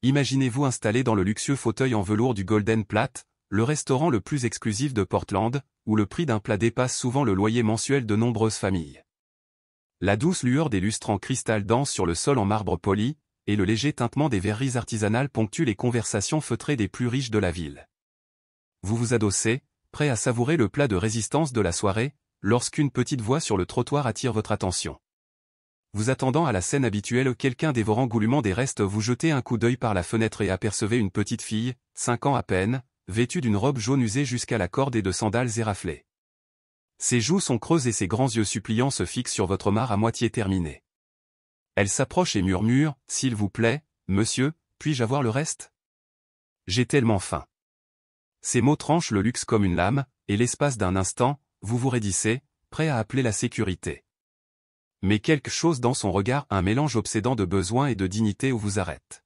Imaginez-vous installé dans le luxueux fauteuil en velours du Golden Plate, le restaurant le plus exclusif de Portland, où le prix d'un plat dépasse souvent le loyer mensuel de nombreuses familles. La douce lueur des lustres en cristal danse sur le sol en marbre poli, et le léger tintement des verreries artisanales ponctue les conversations feutrées des plus riches de la ville. Vous vous adossez, prêt à savourer le plat de résistance de la soirée, lorsqu'une petite voix sur le trottoir attire votre attention. Vous attendant à la scène habituelle, quelqu'un dévorant goulûment des restes, vous jetez un coup d'œil par la fenêtre et apercevez une petite fille, 5 ans à peine, vêtue d'une robe jaune usée jusqu'à la corde et de sandales éraflées. Ses joues sont creuses et ses grands yeux suppliants se fixent sur votre homard à moitié terminé. Elle s'approche et murmure, « S'il vous plaît, monsieur, puis-je avoir le reste ? J'ai tellement faim. » Ces mots tranchent le luxe comme une lame, et l'espace d'un instant, vous vous raidissez, prêt à appeler la sécurité. Mais quelque chose dans son regard, un mélange obsédant de besoin et de dignité, vous arrête.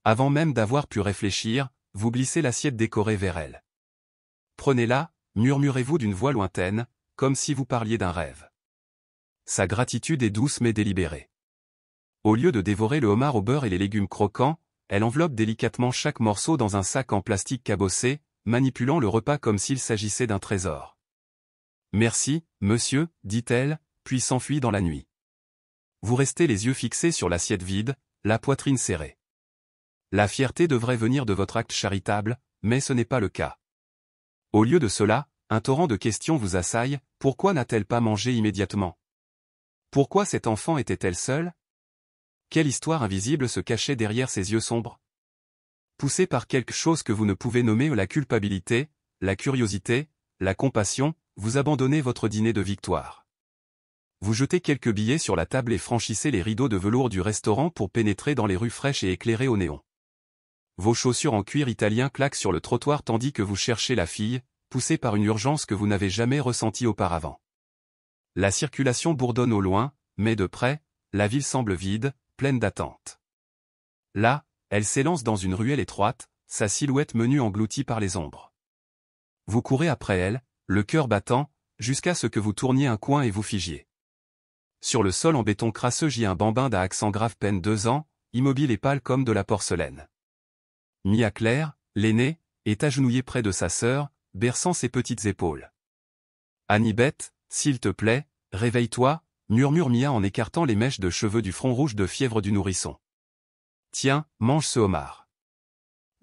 Avant même d'avoir pu réfléchir, vous glissez l'assiette décorée vers elle. « Prenez-la », murmurez-vous d'une voix lointaine, comme si vous parliez d'un rêve. Sa gratitude est douce mais délibérée. Au lieu de dévorer le homard au beurre et les légumes croquants, elle enveloppe délicatement chaque morceau dans un sac en plastique cabossé, manipulant le repas comme s'il s'agissait d'un trésor. « Merci, monsieur, dit-elle, puis s'enfuit dans la nuit. Vous restez les yeux fixés sur l'assiette vide, la poitrine serrée. La fierté devrait venir de votre acte charitable, mais ce n'est pas le cas. Au lieu de cela, un torrent de questions vous assaille, pourquoi n'a-t-elle pas mangé immédiatement? Pourquoi cet enfant était-elle seule? Quelle histoire invisible se cachait derrière ses yeux sombres? Poussé par quelque chose que vous ne pouvez nommer la culpabilité, la curiosité, la compassion, vous abandonnez votre dîner de victoire. Vous jetez quelques billets sur la table et franchissez les rideaux de velours du restaurant pour pénétrer dans les rues fraîches et éclairées au néon. Vos chaussures en cuir italien claquent sur le trottoir tandis que vous cherchez la fille, poussée par une urgence que vous n'avez jamais ressentie auparavant. La circulation bourdonne au loin, mais de près, la ville semble vide, pleine d'attente. Là, elle s'élance dans une ruelle étroite, sa silhouette menue engloutie par les ombres. Vous courez après elle, le cœur battant, jusqu'à ce que vous tourniez un coin et vous figiez. Sur le sol en béton crasseux gît un bambin d'à accent grave peine 2 ans, immobile et pâle comme de la porcelaine. Mia Claire, l'aînée, est agenouillée près de sa sœur, berçant ses petites épaules. « Annibeth, s'il te plaît, réveille-toi », murmure Mia en écartant les mèches de cheveux du front rouge de fièvre du nourrisson. « Tiens, mange ce homard.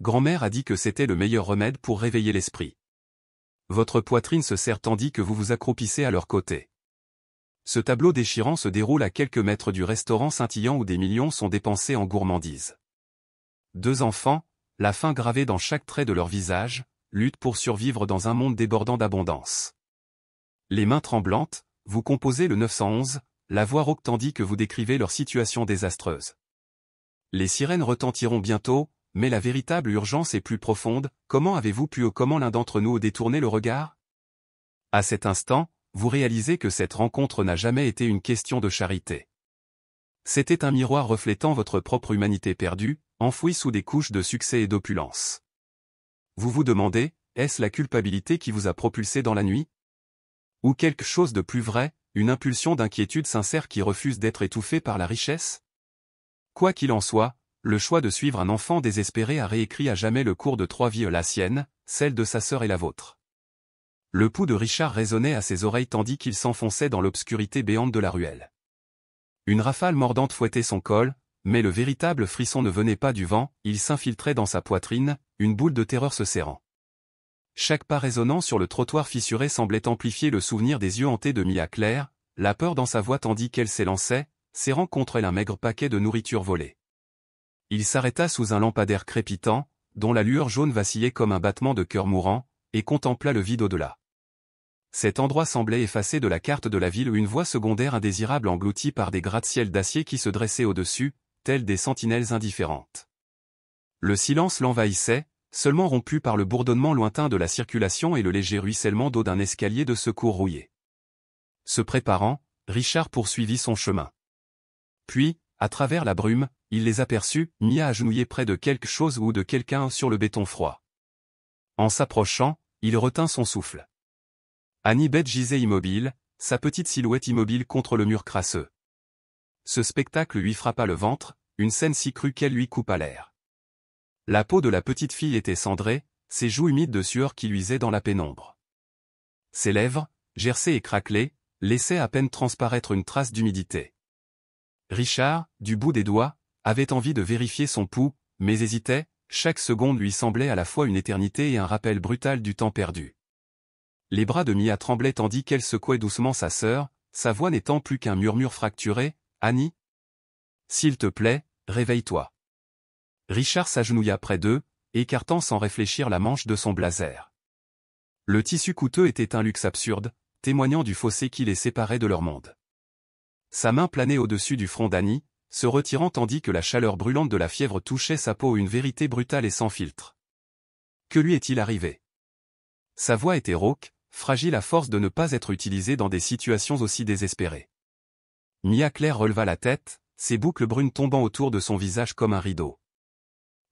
Grand-mère a dit que c'était le meilleur remède pour réveiller l'esprit. » Votre poitrine se serre tandis que vous vous accroupissez à leur côté. Ce tableau déchirant se déroule à quelques mètres du restaurant scintillant où des millions sont dépensés en gourmandise. 2 enfants, la faim gravée dans chaque trait de leur visage, luttent pour survivre dans un monde débordant d'abondance. Les mains tremblantes, vous composez le 911, la voix rauque tandis que vous décrivez leur situation désastreuse. Les sirènes retentiront bientôt, mais la véritable urgence est plus profonde. Comment avez-vous pu ou comment l'un d'entre nous détourner le regard? À cet instant, vous réalisez que cette rencontre n'a jamais été une question de charité. C'était un miroir reflétant votre propre humanité perdue, enfouie sous des couches de succès et d'opulence. Vous vous demandez, est-ce la culpabilité qui vous a propulsé dans la nuit? Ou quelque chose de plus vrai, une impulsion d'inquiétude sincère qui refuse d'être étouffée par la richesse? Quoi qu'il en soit, le choix de suivre un enfant désespéré a réécrit à jamais le cours de 3 vies, la sienne, celle de sa sœur et la vôtre. Le pouls de Richard résonnait à ses oreilles tandis qu'il s'enfonçait dans l'obscurité béante de la ruelle. Une rafale mordante fouettait son col, mais le véritable frisson ne venait pas du vent, il s'infiltrait dans sa poitrine, une boule de terreur se serrant. Chaque pas résonnant sur le trottoir fissuré semblait amplifier le souvenir des yeux hantés de Mia Claire, la peur dans sa voix tandis qu'elle s'élançait, serrant contre elle un maigre paquet de nourriture volée. Il s'arrêta sous un lampadaire crépitant, dont la lueur jaune vacillait comme un battement de cœur mourant, et contempla le vide au-delà. Cet endroit semblait effacé de la carte de la ville où une voie secondaire indésirable engloutie par des gratte-ciel d'acier qui se dressaient au-dessus, tels des sentinelles indifférentes. Le silence l'envahissait, seulement rompu par le bourdonnement lointain de la circulation et le léger ruissellement d'eau d'un escalier de secours rouillé. Se préparant, Richard poursuivit son chemin. Puis, à travers la brume, il les aperçut, Mia agenouillée près de quelque chose ou de quelqu'un sur le béton froid. En s'approchant, il retint son souffle. Annibeth gisait immobile, sa petite silhouette immobile contre le mur crasseux. Ce spectacle lui frappa le ventre, une scène si crue qu'elle lui coupa l'air. La peau de la petite fille était cendrée, ses joues humides de sueur qui luisaient dans la pénombre. Ses lèvres, gercées et craquelées, laissaient à peine transparaître une trace d'humidité. Richard, du bout des doigts, avait envie de vérifier son pouls, mais hésitait, chaque seconde lui semblait à la fois une éternité et un rappel brutal du temps perdu. Les bras de Mia tremblaient tandis qu'elle secouait doucement sa sœur, sa voix n'étant plus qu'un murmure fracturé. « Annie ? S'il te plaît, réveille-toi. » Richard s'agenouilla près d'eux, écartant sans réfléchir la manche de son blazer. Le tissu coûteux était un luxe absurde, témoignant du fossé qui les séparait de leur monde. Sa main planait au-dessus du front d'Annie, se retirant tandis que la chaleur brûlante de la fièvre touchait sa peau, une vérité brutale et sans filtre. Que lui est-il arrivé? Sa voix était rauque, fragile à force de ne pas être utilisée dans des situations aussi désespérées. Mia Claire releva la tête, ses boucles brunes tombant autour de son visage comme un rideau.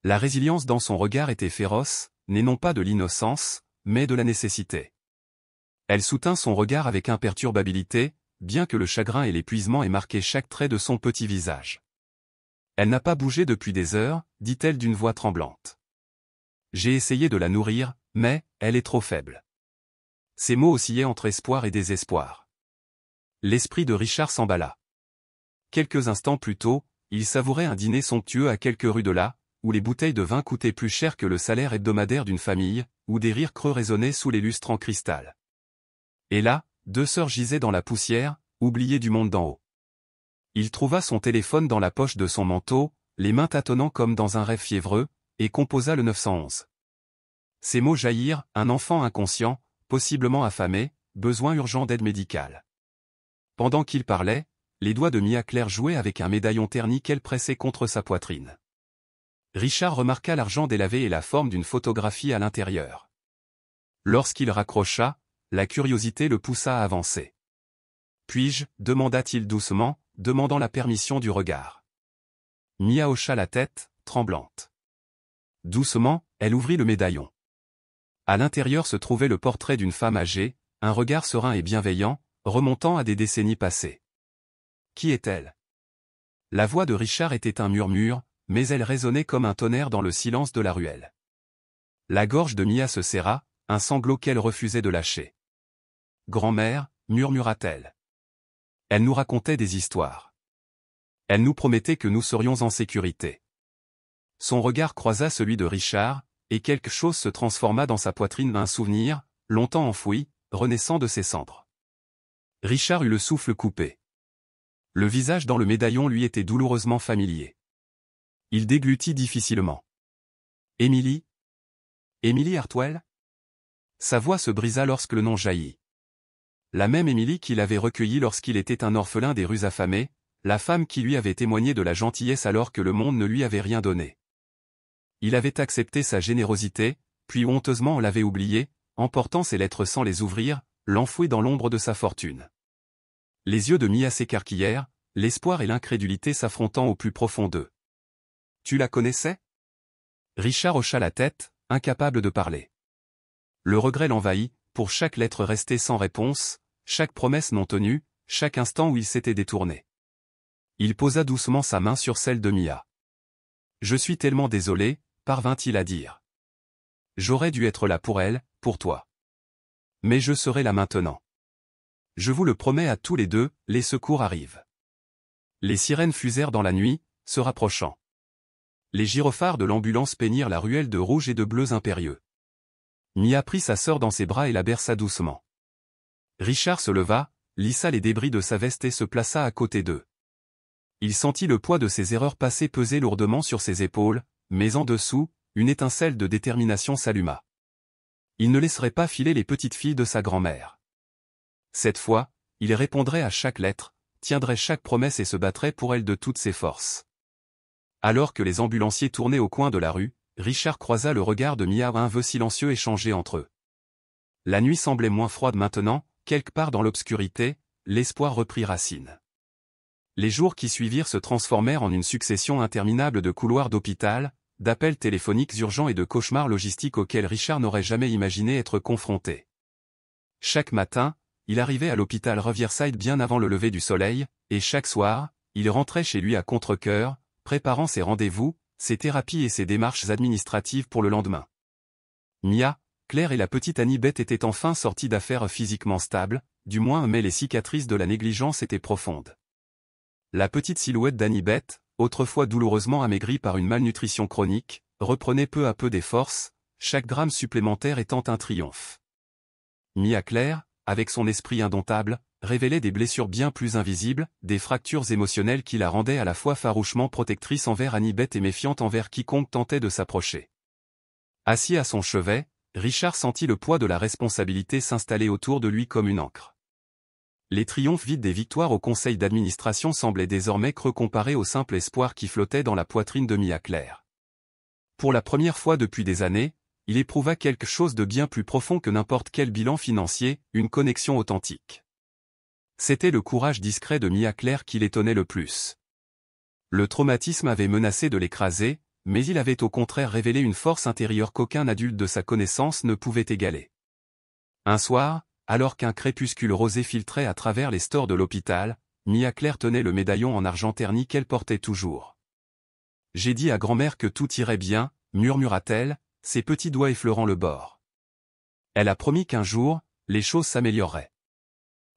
La résilience dans son regard était féroce, née non pas de l'innocence, mais de la nécessité. Elle soutint son regard avec imperturbabilité, bien que le chagrin et l'épuisement aient marqué chaque trait de son petit visage. Elle n'a pas bougé depuis des heures, dit-elle d'une voix tremblante. J'ai essayé de la nourrir, mais elle est trop faible. Ses mots oscillaient entre espoir et désespoir. L'esprit de Richard s'emballa. Quelques instants plus tôt, il savourait un dîner somptueux à quelques rues de là, où les bouteilles de vin coûtaient plus cher que le salaire hebdomadaire d'une famille, où des rires creux résonnaient sous les lustres en cristal. Et là, deux sœurs gisaient dans la poussière, oubliées du monde d'en haut. Il trouva son téléphone dans la poche de son manteau, les mains tâtonnant comme dans un rêve fiévreux, et composa le 911. Ces mots jaillirent, un enfant inconscient, possiblement affamé, besoin urgent d'aide médicale. Pendant qu'il parlait, les doigts de Mia Claire jouaient avec un médaillon terni qu'elle pressait contre sa poitrine. Richard remarqua l'argent délavé et la forme d'une photographie à l'intérieur. Lorsqu'il raccrocha, la curiosité le poussa à avancer. « Puis-je » demanda-t-il doucement, demandant la permission du regard. Mia hocha la tête, tremblante. Doucement, elle ouvrit le médaillon. À l'intérieur se trouvait le portrait d'une femme âgée, un regard serein et bienveillant, remontant à des décennies passées. Qui est-elle? La voix de Richard était un murmure, mais elle résonnait comme un tonnerre dans le silence de la ruelle. La gorge de Mia se serra, un sanglot qu'elle refusait de lâcher. « Grand-mère » murmura-t-elle. Elle nous racontait des histoires. Elle nous promettait que nous serions en sécurité. Son regard croisa celui de Richard, et quelque chose se transforma dans sa poitrine, un souvenir, longtemps enfoui, renaissant de ses cendres. Richard eut le souffle coupé. Le visage dans le médaillon lui était douloureusement familier. Il déglutit difficilement. « Émilie ? Émilie Hartwell ?» Sa voix se brisa lorsque le nom jaillit. La même Émilie qu'il avait recueillie lorsqu'il était un orphelin des rues affamées, la femme qui lui avait témoigné de la gentillesse alors que le monde ne lui avait rien donné. Il avait accepté sa générosité, puis honteusement on l'avait oublié, emportant ses lettres sans les ouvrir, l'enfouit dans l'ombre de sa fortune. Les yeux de Mia s'écarquillèrent, l'espoir et l'incrédulité s'affrontant au plus profond d'eux. « Tu la connaissais ?» Richard hocha la tête, incapable de parler. Le regret l'envahit, pour chaque lettre restée sans réponse, chaque promesse non tenue, chaque instant où il s'était détourné. Il posa doucement sa main sur celle de Mia. « Je suis tellement désolé » parvint-il à dire. « J'aurais dû être là pour elle, pour toi. Mais je serai là maintenant. Je vous le promets à tous les deux, les secours arrivent. » Les sirènes fusèrent dans la nuit, se rapprochant. Les gyrophares de l'ambulance peignirent la ruelle de rouge et de bleus impérieux. Mia prit sa sœur dans ses bras et la berça doucement. Richard se leva, lissa les débris de sa veste et se plaça à côté d'eux. Il sentit le poids de ses erreurs passées peser lourdement sur ses épaules, mais en dessous, une étincelle de détermination s'alluma. Il ne laisserait pas filer les petites filles de sa grand-mère. Cette fois, il répondrait à chaque lettre, tiendrait chaque promesse et se battrait pour elle de toutes ses forces. Alors que les ambulanciers tournaient au coin de la rue, Richard croisa le regard de Mia, un vœu silencieux échangé entre eux. La nuit semblait moins froide maintenant, quelque part dans l'obscurité, l'espoir reprit racine. Les jours qui suivirent se transformèrent en une succession interminable de couloirs d'hôpital, d'appels téléphoniques urgents et de cauchemars logistiques auxquels Richard n'aurait jamais imaginé être confronté. Chaque matin, il arrivait à l'hôpital Riverside bien avant le lever du soleil, et chaque soir, il rentrait chez lui à contre-cœur, préparant ses rendez-vous, ses thérapies et ses démarches administratives pour le lendemain. Mia, Claire et la petite Annibeth étaient enfin sorties d'affaires physiquement stables, du moins mais les cicatrices de la négligence étaient profondes. La petite silhouette d'Annibeth, autrefois douloureusement amaigrie par une malnutrition chronique, reprenait peu à peu des forces, chaque gramme supplémentaire étant un triomphe. Mia Claire, avec son esprit indomptable, révélait des blessures bien plus invisibles, des fractures émotionnelles qui la rendaient à la fois farouchement protectrice envers Annibeth et méfiante envers quiconque tentait de s'approcher. Assis à son chevet, Richard sentit le poids de la responsabilité s'installer autour de lui comme une ancre. Les triomphes vides des victoires au conseil d'administration semblaient désormais creux comparés au simple espoir qui flottait dans la poitrine de Mia Claire. Pour la première fois depuis des années, il éprouva quelque chose de bien plus profond que n'importe quel bilan financier, une connexion authentique. C'était le courage discret de Mia Claire qui l'étonnait le plus. Le traumatisme avait menacé de l'écraser, mais il avait au contraire révélé une force intérieure qu'aucun adulte de sa connaissance ne pouvait égaler. Un soir, alors qu'un crépuscule rosé filtrait à travers les stores de l'hôpital, Mia Claire tenait le médaillon en argent terni qu'elle portait toujours. « J'ai dit à grand-mère que tout irait bien », murmura-t-elle, ses petits doigts effleurant le bord. Elle a promis qu'un jour, les choses s'amélioreraient.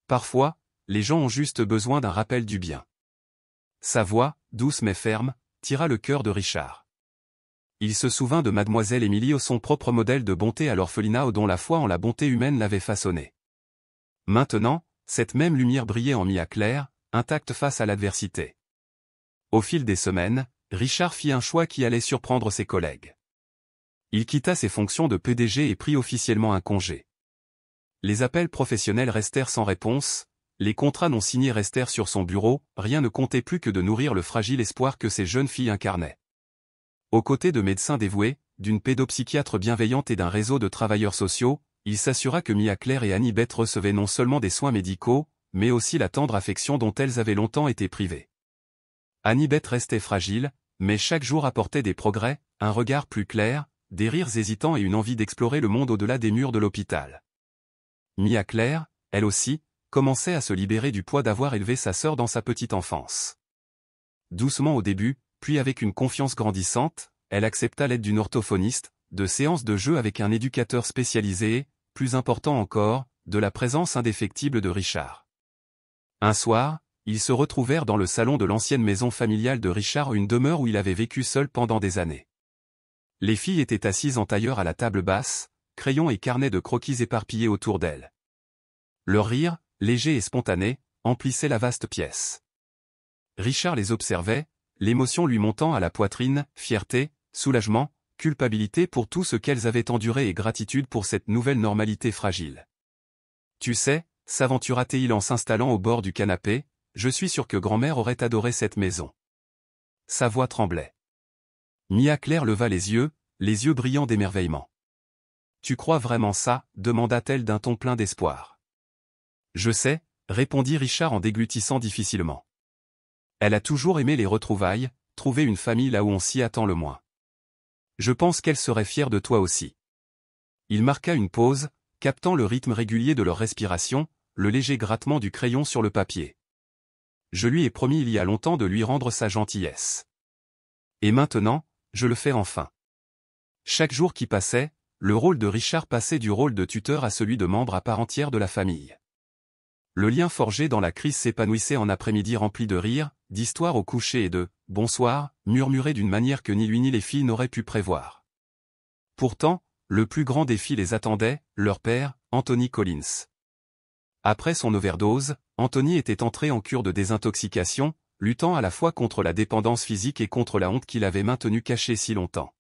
Parfois, les gens ont juste besoin d'un rappel du bien. Sa voix, douce mais ferme, tira le cœur de Richard. Il se souvint de mademoiselle Émilie, son propre modèle de bonté à l'orphelinat dont la foi en la bonté humaine l'avait façonné. Maintenant, cette même lumière brillait en Mia Claire, intacte face à l'adversité. Au fil des semaines, Richard fit un choix qui allait surprendre ses collègues. Il quitta ses fonctions de PDG et prit officiellement un congé. Les appels professionnels restèrent sans réponse, les contrats non signés restèrent sur son bureau, rien ne comptait plus que de nourrir le fragile espoir que ces jeunes filles incarnaient. Aux côtés de médecins dévoués, d'une pédopsychiatre bienveillante et d'un réseau de travailleurs sociaux, il s'assura que Mia Claire et Annibeth recevaient non seulement des soins médicaux, mais aussi la tendre affection dont elles avaient longtemps été privées. Annibeth restait fragile, mais chaque jour apportait des progrès, un regard plus clair, des rires hésitants et une envie d'explorer le monde au-delà des murs de l'hôpital. Mia Claire, elle aussi, commençait à se libérer du poids d'avoir élevé sa sœur dans sa petite enfance. Doucement au début, puis avec une confiance grandissante, elle accepta l'aide d'une orthophoniste, de séances de jeu avec un éducateur spécialisé et, plus important encore, de la présence indéfectible de Richard. Un soir, ils se retrouvèrent dans le salon de l'ancienne maison familiale de Richard, une demeure où il avait vécu seul pendant des années. Les filles étaient assises en tailleur à la table basse, crayons et carnets de croquis éparpillés autour d'elles. Leur rire, léger et spontané, emplissait la vaste pièce. Richard les observait, l'émotion lui montant à la poitrine, fierté, soulagement, culpabilité pour tout ce qu'elles avaient enduré et gratitude pour cette nouvelle normalité fragile. « Tu sais, s'aventura-t-il en s'installant au bord du canapé, je suis sûr que grand-mère aurait adoré cette maison. » Sa voix tremblait. Mia Claire leva les yeux brillants d'émerveillement. « Tu crois vraiment ça ?» demanda-t-elle d'un ton plein d'espoir. « Je sais », répondit Richard en déglutissant difficilement. « Elle a toujours aimé les retrouvailles, trouver une famille là où on s'y attend le moins. Je pense qu'elle serait fière de toi aussi. » Il marqua une pause, captant le rythme régulier de leur respiration, le léger grattement du crayon sur le papier. « Je lui ai promis il y a longtemps de lui rendre sa gentillesse. Et maintenant, je le fais enfin. » Chaque jour qui passait, le rôle de Richard passait du rôle de tuteur à celui de membre à part entière de la famille. Le lien forgé dans la crise s'épanouissait en après-midi rempli de rires, d'histoires au coucher et de « bonsoir » murmurés d'une manière que ni lui ni les filles n'auraient pu prévoir. Pourtant, le plus grand défi les attendait, leur père, Anthony Collins. Après son overdose, Anthony était entré en cure de désintoxication, luttant à la fois contre la dépendance physique et contre la honte qu'il avait maintenue cachée si longtemps.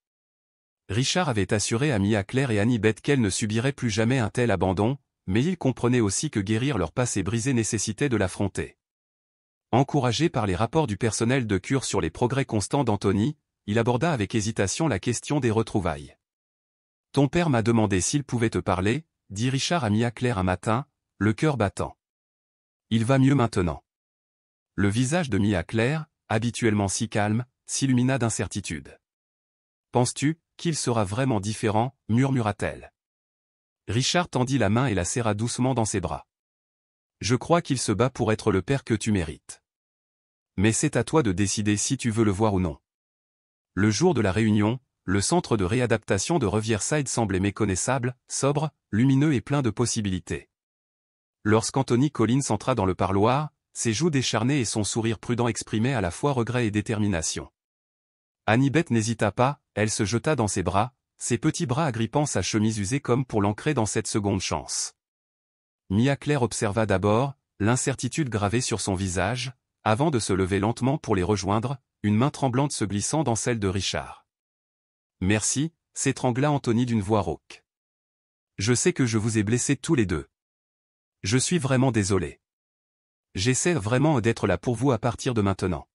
Richard avait assuré à Mia Claire et Annibeth qu'elles ne subiraient plus jamais un tel abandon, mais il comprenait aussi que guérir leur passé brisé nécessitait de l'affronter. Encouragé par les rapports du personnel de cure sur les progrès constants d'Anthony, il aborda avec hésitation la question des retrouvailles. « Ton père m'a demandé s'il pouvait te parler », dit Richard à Mia Claire un matin, le cœur battant. « Il va mieux maintenant. » Le visage de Mia Claire, habituellement si calme, s'illumina d'incertitude. « Penses-tu qu'il sera vraiment différent ?» murmura-t-elle. Richard tendit la main et la serra doucement dans ses bras. « Je crois qu'il se bat pour être le père que tu mérites. Mais c'est à toi de décider si tu veux le voir ou non. » Le jour de la réunion, le centre de réadaptation de Riverside semblait méconnaissable, sobre, lumineux et plein de possibilités. Lorsqu'Anthony Collins entra dans le parloir, ses joues décharnées et son sourire prudent exprimaient à la fois regret et détermination. Annibeth n'hésita pas, elle se jeta dans ses bras, ses petits bras agrippant sa chemise usée comme pour l'ancrer dans cette seconde chance. Mia Claire observa d'abord, l'incertitude gravée sur son visage, avant de se lever lentement pour les rejoindre, une main tremblante se glissant dans celle de Richard. « Merci », s'étrangla Anthony d'une voix rauque. « Je sais que je vous ai blessés tous les deux. Je suis vraiment désolé. J'essaie vraiment d'être là pour vous à partir de maintenant. »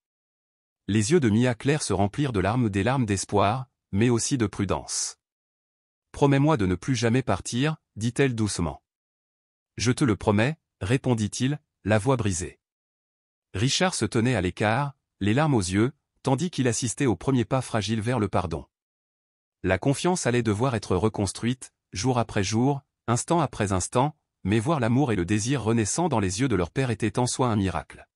Les yeux de Mia Claire se remplirent de larmes, des larmes d'espoir, mais aussi de prudence. « Promets-moi de ne plus jamais partir, » dit-elle doucement. « Je te le promets, » répondit-il, la voix brisée. Richard se tenait à l'écart, les larmes aux yeux, tandis qu'il assistait au premier pas fragile vers le pardon. La confiance allait devoir être reconstruite, jour après jour, instant après instant, mais voir l'amour et le désir renaissant dans les yeux de leur père était en soi un miracle.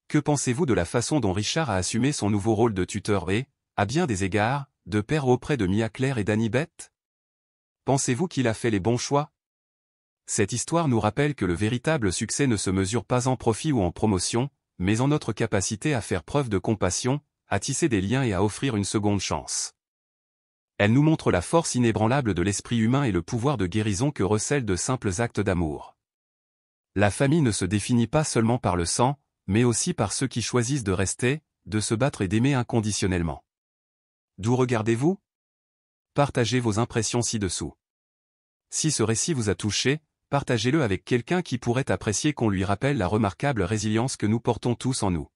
Que pensez-vous de la façon dont Richard a assumé son nouveau rôle de tuteur et, à bien des égards, de père auprès de Mia Claire et d'Annibeth? Pensez-vous qu'il a fait les bons choix? Cette histoire nous rappelle que le véritable succès ne se mesure pas en profit ou en promotion, mais en notre capacité à faire preuve de compassion, à tisser des liens et à offrir une seconde chance. Elle nous montre la force inébranlable de l'esprit humain et le pouvoir de guérison que recèlent de simples actes d'amour. La famille ne se définit pas seulement par le sang, mais aussi par ceux qui choisissent de rester, de se battre et d'aimer inconditionnellement. D'où regardez-vous? Partagez vos impressions ci-dessous. Si ce récit vous a touché, partagez-le avec quelqu'un qui pourrait apprécier qu'on lui rappelle la remarquable résilience que nous portons tous en nous.